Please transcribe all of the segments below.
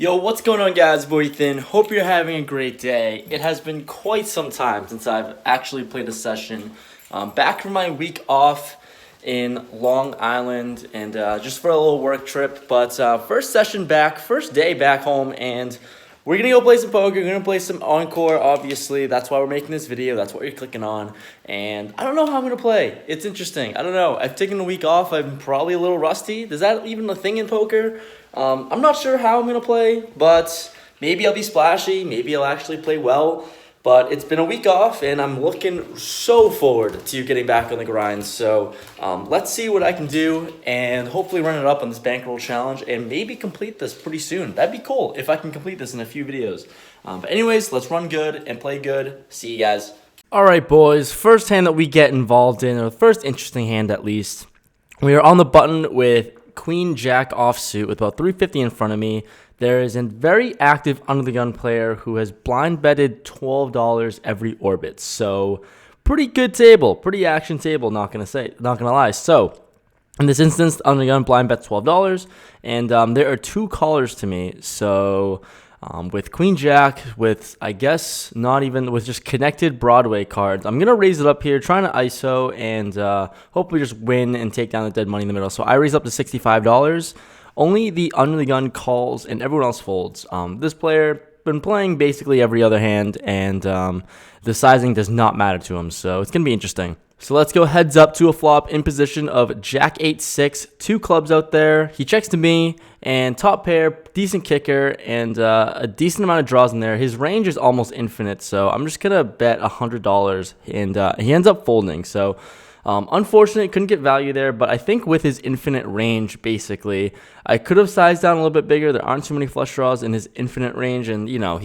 Yo, what's going on, guys? Boy Ethan. Hope you're having a great day. It has been quite some time since I've actually played a session. Back from my week off in Long Island and just for a little work trip. But first session back, first day back home, and we're going to go play some poker. We're going to play some Encore, obviously. That's why we're making this video. That's what you're clicking on. And I don't know how I'm going to play. It's interesting. I don't know. I've taken a week off. I'm probably a little rusty. Is that even a thing in poker? I'm not sure how I'm going to play, but maybe I'll be splashy. Maybe I'll actually play well. But it's been a week off, and I'm looking so forward to getting back on the grind. So let's see what I can do and hopefully run it up on this bankroll challenge and maybe complete this pretty soon. That'd be cool if I can complete this in a few videos. But anyways, let's run good and play good. See you guys. All right, boys. First hand that we get involved in, or the first interesting hand at least. We are on the button with Queen Jack offsuit with about 350 in front of me. There is a very active under the gun player who has blind betted $12 every orbit. So pretty good table, pretty action table, not gonna lie. So in this instance, under the gun blind bets $12, and there are two callers to me. So with Queen Jack, with I guess not even with just connected Broadway cards, I'm gonna raise it up here, trying to ISO and hopefully just win and take down the dead money in the middle. So I raise up to $65. Only the under the gun calls and everyone else folds. This player been playing basically every other hand, and the sizing does not matter to him, so it's gonna be interesting. So let's go heads up to a flop in position of Jack 8-6, two clubs out there. He checks to me, and top pair, decent kicker, and a decent amount of draws in there. His range is almost infinite, so I'm just gonna bet $100, and he ends up folding. So unfortunately, couldn't get value there, but I think with his infinite range, basically, I could have sized down a little bit bigger. There aren't too many flush draws in his infinite range, and, you know,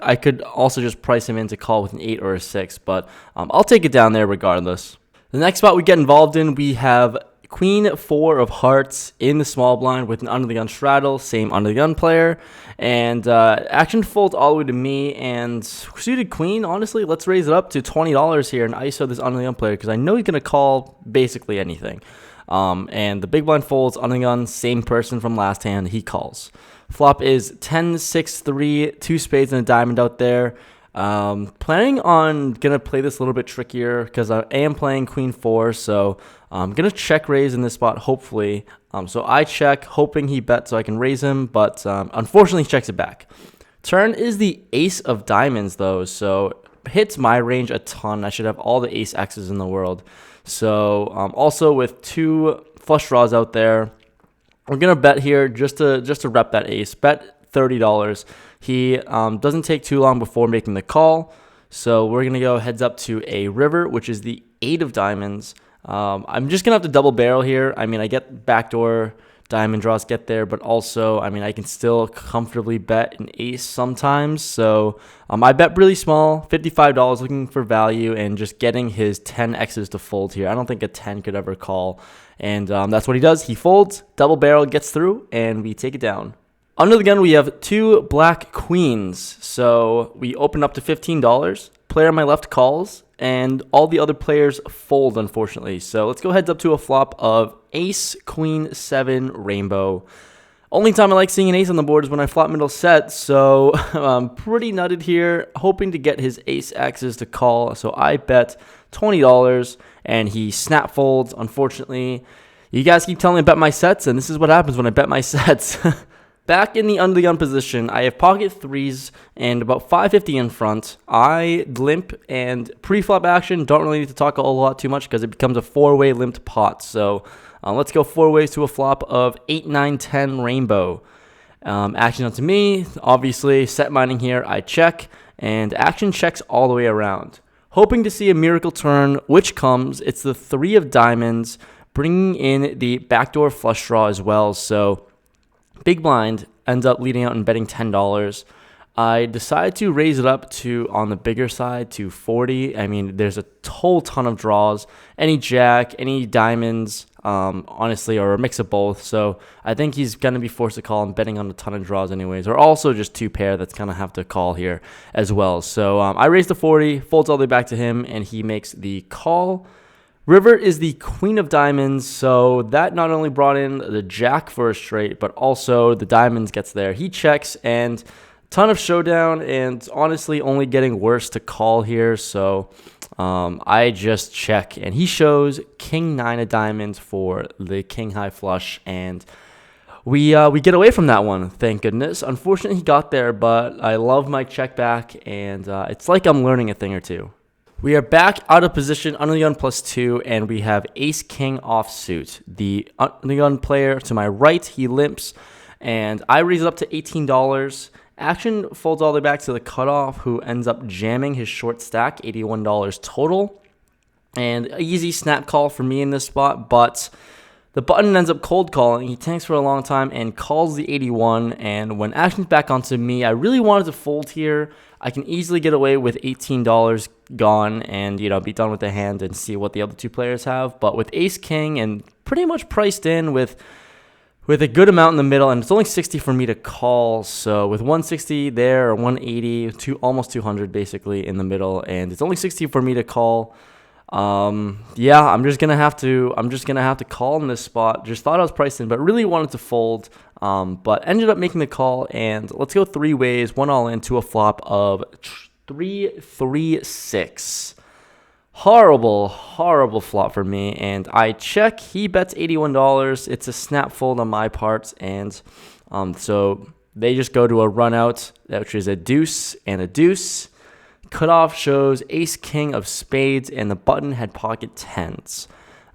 I could also just price him in to call with an 8 or a 6, but I'll take it down there regardless. The next spot we get involved in, we have Queen 4 of hearts in the small blind with an under the gun straddle, same under the gun player, and action folds all the way to me, and suited queen, honestly, let's raise it up to $20 here and ISO this under the gun player because I know he's going to call basically anything. And the big blind folds, under the gun, same person from last hand, he calls. Flop is 10-6-3, two spades and a diamond out there. Planning on gonna play this a little bit trickier because I am playing Queen 4, so I'm gonna check raise in this spot, hopefully. So I check, hoping he bets so I can raise him, but unfortunately he checks it back. Turn is the ace of diamonds, though, so hits my range a ton. I should have all the ace X's in the world. So also with two flush draws out there, we're gonna bet here just to rep that ace. Bet $30. He doesn't take too long before making the call, so we're going to go heads up to a river, which is the 8 of diamonds. I'm just going to have to double barrel here. I mean, I get backdoor diamond draws get there, but also, I mean, I can still comfortably bet an ace sometimes. So I bet really small, $55, looking for value and just getting his 10 X's to fold here. I don't think a 10 could ever call, and that's what he does. He folds, double barrel, gets through, and we take it down. Under the gun, we have two black queens, so we open up to $15. Player on my left calls, and all the other players fold, unfortunately. So let's go heads up to a flop of ace, queen, 7, rainbow. Only time I like seeing an ace on the board is when I flop middle set, so I'm pretty nutted here, hoping to get his ace X's to call. So I bet $20, and he snap folds, unfortunately. You guys keep telling me to bet my sets, and this is what happens when I bet my sets. Back in the under the gun position, I have pocket threes and about 550 in front. I limp and pre-flop action. Don't really need to talk a whole lot too much because it becomes a four-way limped pot. So let's go four ways to a flop of 8, 9, 10 rainbow. Action onto me. Obviously, set mining here. I check, and action checks all the way around. Hoping to see a miracle turn, which comes. It's the 3 of diamonds, bringing in the backdoor flush draw as well. So big blind ends up leading out and betting $10. I decide to raise it up to, on the bigger side, to 40. I mean, there's a whole ton of draws. Any jack, any diamonds, honestly, or a mix of both. So I think he's going to be forced to call and betting on a ton of draws anyways. Or also just two pair that's going to have to call here as well. So I raise to 40, folds all the way back to him, and he makes the call. River is the queen of diamonds, so that not only brought in the jack for a straight, but also the diamonds gets there. He checks, and ton of showdown, and honestly only getting worse to call here, so I just check, and he shows king 9 of diamonds for the king high flush, and we get away from that one, thank goodness. Unfortunately, he got there, but I love my check back, and it's like I'm learning a thing or two. We are back out of position under the gun +2, and we have ace-king offsuit. The under the gun player to my right, he limps, and I raise it up to $18. Action folds all the way back to the cutoff, who ends up jamming his short stack, $81 total. And an easy snap call for me in this spot, but the button ends up cold calling. He tanks for a long time and calls the 81, and when action's back onto me, I really wanted to fold here. I can easily get away with $18 gone and, be done with the hand and see what the other two players have. But with ace-king and pretty much priced in with a good amount in the middle, and it's only 60 for me to call. So with 160 there, or 180, almost 200 basically in the middle, and it's only 60 for me to call. Yeah, I'm just gonna have to call in this spot. Just thought I was priced in, but really wanted to fold. But ended up making the call, and let's go 3 ways, 1 all in to a flop of 3-3-6. Horrible flop for me, and I check. He bets $81. It's a snap fold on my part, and so they just go to a run out, which is a deuce and a deuce. Cutoff shows ace-king of spades, and the button had pocket tens.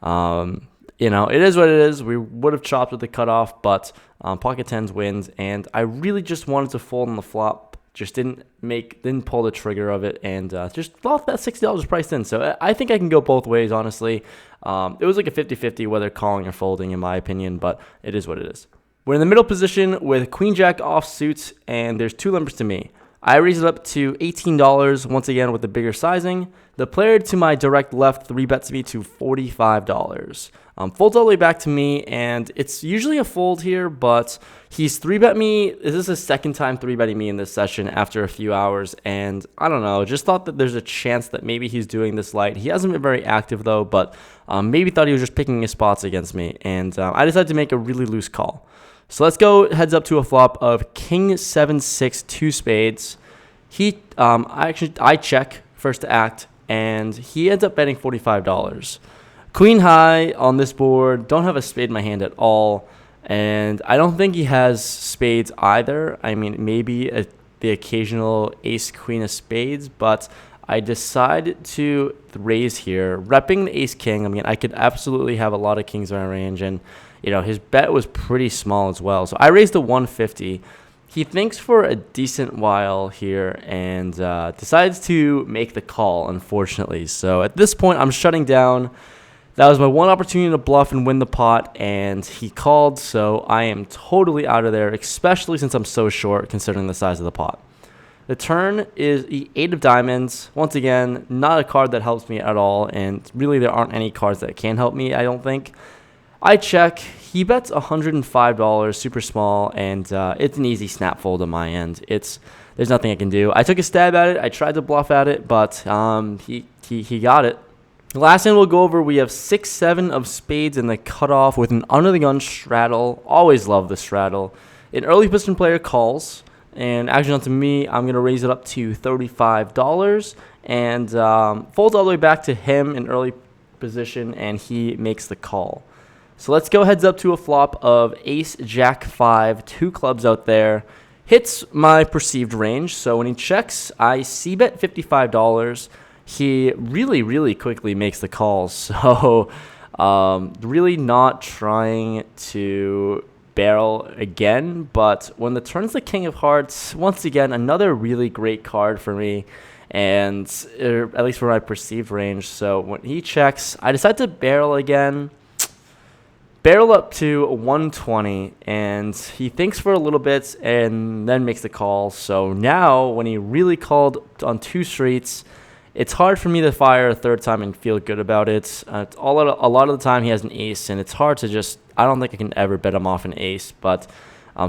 It is what it is. We would have chopped with the cutoff, but pocket tens wins, and I really just wanted to fold on the flop. Just didn't pull the trigger of it, and just thought that $60 was priced in. So I think I can go both ways, honestly. It was like a 50-50 whether calling or folding, in my opinion, but it is what it is. We're in the middle position with queen jack offsuit, and there's 2 limbers to me. I raise it up to $18, once again with the bigger sizing. The player to my direct left 3-bets me to $45. Folds all the way back to me, and it's usually a fold here, but he's 3-bet me. This is his second time 3-betting me in this session after a few hours, and I don't know, just thought that there's a chance that maybe he's doing this light. He hasn't been very active though, but maybe thought he was just picking his spots against me, and I decided to make a really loose call. So let's go heads up to a flop of king 7-6 2 spades. I check first to act, and he ends up betting $45. Queen high on this board, don't have a spade in my hand at all, and I don't think he has spades either. I mean, maybe the occasional ace queen of spades, but I decided to raise here, repping the ace king. I mean, I could absolutely have a lot of kings in my range, and his bet was pretty small as well. So I raised to 150. He thinks for a decent while here and decides to make the call, unfortunately. So at this point, I'm shutting down. That was my one opportunity to bluff and win the pot, and he called, so I am totally out of there, especially since I'm so short considering the size of the pot. The turn is the 8 of diamonds. Once again, not a card that helps me at all, and really there aren't any cards that can help me, I don't think. I check. He bets $105, super small, and it's an easy snap fold on my end. There's nothing I can do. I took a stab at it. I tried to bluff at it, but he got it. The last hand we'll go over, we have 6-7 of spades in the cutoff with an under the gun straddle. Always love the straddle. An early position player calls, and action onto me. I'm going to raise it up to $35 and folds all the way back to him in early position, and he makes the call. So let's go heads up to a flop of ace, jack, 5, 2 clubs out there. Hits my perceived range, so when he checks, I c-bet $55. He really quickly makes the call, so really not trying to barrel again, but when the turn's the king of hearts, once again, another really great card for me, and at least for my perceived range. So when he checks, I decide to barrel again. Barrel up to 120, and he thinks for a little bit and then makes the call. So now when he really called on 2 streets, it's hard for me to fire a third time and feel good about it. A lot of the time he has an ace, and it's hard to just, I don't think I can ever bet him off an ace. But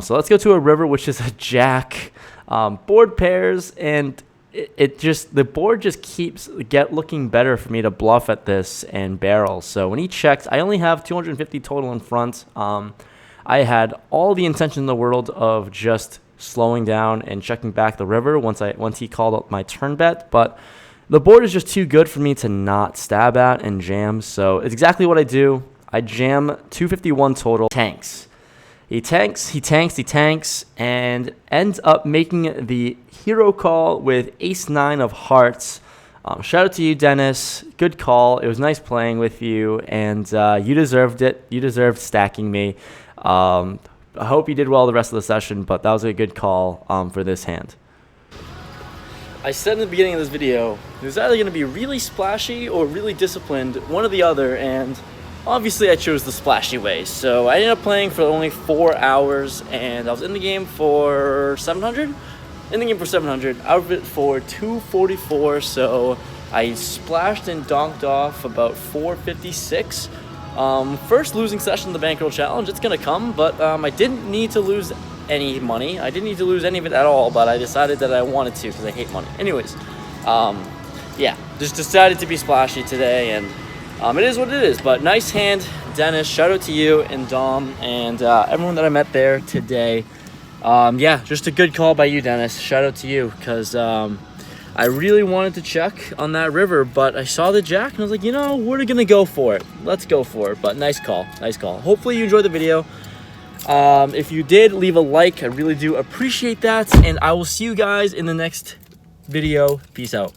so let's go to a river, which is a jack. Board pairs, and it just, the board just keeps looking better for me to bluff at this and barrel. So when he checked, I only have 250 total in front. I had all the intention in the world of just slowing down and checking back the river once he called up my turn bet, but the board is just too good for me to not stab at and jam. So it's exactly what I do. I jam 251 total. He tanks, and ends up making the hero call with ace-9 of hearts. Shout out to you, Dennis. Good call. It was nice playing with you, and you deserved it. You deserved stacking me. I hope you did well the rest of the session, but that was a good call for this hand. I said in the beginning of this video, it was either going to be really splashy or really disciplined, one or the other, and obviously I chose the splashy way. So I ended up playing for only 4 hours, and I was in the game for 700? In the game for 700, out of it for 244, so I splashed and donked off about 456. First losing session of the Bankroll Challenge, it's going to come, but I didn't need to lose any money. I didn't need to lose any of it at all, but I decided that I wanted to because I hate money. Anyways, yeah, just decided to be splashy today, and it is what it is. But nice hand, Dennis. Shout out to you and Dom and everyone that I met there today. Yeah, just a good call by you, Dennis. Shout out to you, because I really wanted to check on that river, but I saw the jack and I was like, you know, we're gonna go for it. Let's go for it. But nice call, nice call. Hopefully you enjoyed the video. If you did, leave a like. I really do appreciate that, and I will see you guys in the next video. Peace out.